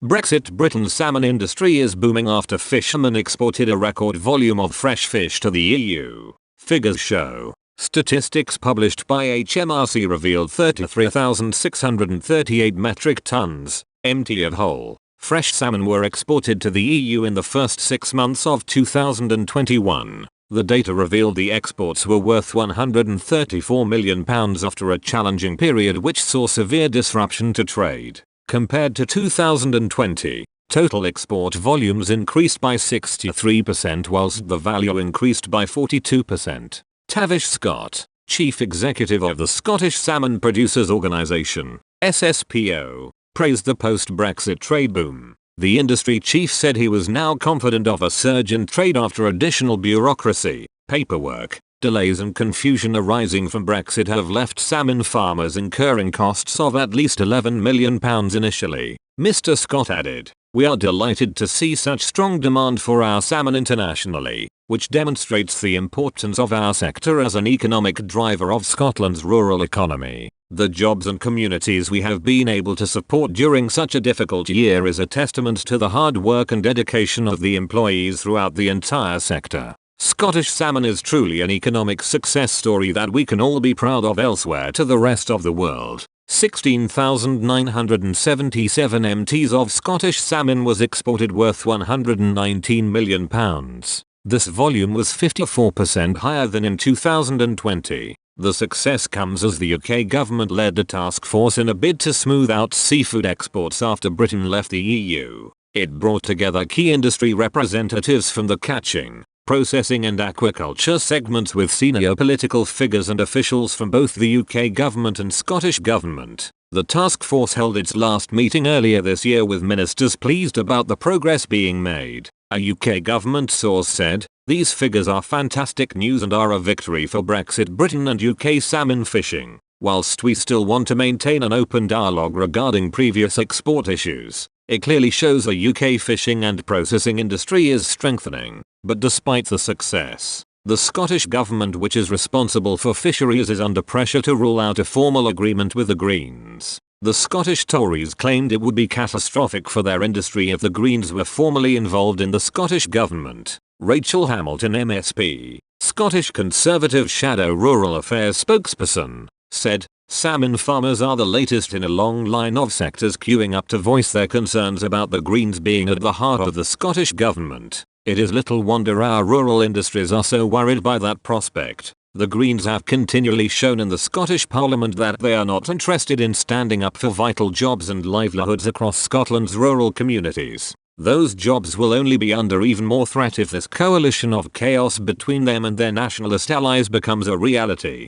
Brexit Britain's salmon industry is booming after fishermen exported a record volume of fresh fish to the EU. Figures show. Statistics published by HMRC revealed 33,638 metric tons, MT of whole, fresh salmon were exported to the EU in the first 6 months of 2021. The data revealed the exports were worth £134 million after a challenging period which saw severe disruption to trade. Compared to 2020, total export volumes increased by 63% whilst the value increased by 42%. Tavish Scott, Chief Executive of the Scottish Salmon Producers Organisation, SSPO, praised the post-Brexit trade boom. The industry chief said he was now confident of a surge in trade after additional bureaucracy, paperwork, delays and confusion arising from Brexit have left salmon farmers incurring costs of at least £11 million initially. Mr. Scott added, "We are delighted to see such strong demand for our salmon internationally, which demonstrates the importance of our sector as an economic driver of Scotland's rural economy. The jobs and communities we have been able to support during such a difficult year is a testament to the hard work and dedication of the employees throughout the entire sector. Scottish salmon is truly an economic success story that we can all be proud of elsewhere to the rest of the world." 16,977 MTs of Scottish salmon was exported worth £119 million. This volume was 54% higher than in 2020. The success comes as the UK government led a task force in a bid to smooth out seafood exports after Britain left the EU. It brought together key industry representatives from the catching, processing and aquaculture segments with senior political figures and officials from both the UK government and Scottish government. The task force held its last meeting earlier this year with ministers pleased about the progress being made. A UK government source said, "These figures are fantastic news and are a victory for Brexit Britain and UK salmon fishing. Whilst we still want to maintain an open dialogue regarding previous export issues, it clearly shows the UK fishing and processing industry is strengthening." But despite the success, the Scottish government, which is responsible for fisheries, is under pressure to rule out a formal agreement with the Greens. The Scottish Tories claimed it would be catastrophic for their industry if the Greens were formally involved in the Scottish government. Rachel Hamilton MSP, Scottish Conservative Shadow Rural Affairs spokesperson, said, "Salmon farmers are the latest in a long line of sectors queuing up to voice their concerns about the Greens being at the heart of the Scottish government. It is little wonder our rural industries are so worried by that prospect. The Greens have continually shown in the Scottish Parliament that they are not interested in standing up for vital jobs and livelihoods across Scotland's rural communities. Those jobs will only be under even more threat if this coalition of chaos between them and their nationalist allies becomes a reality."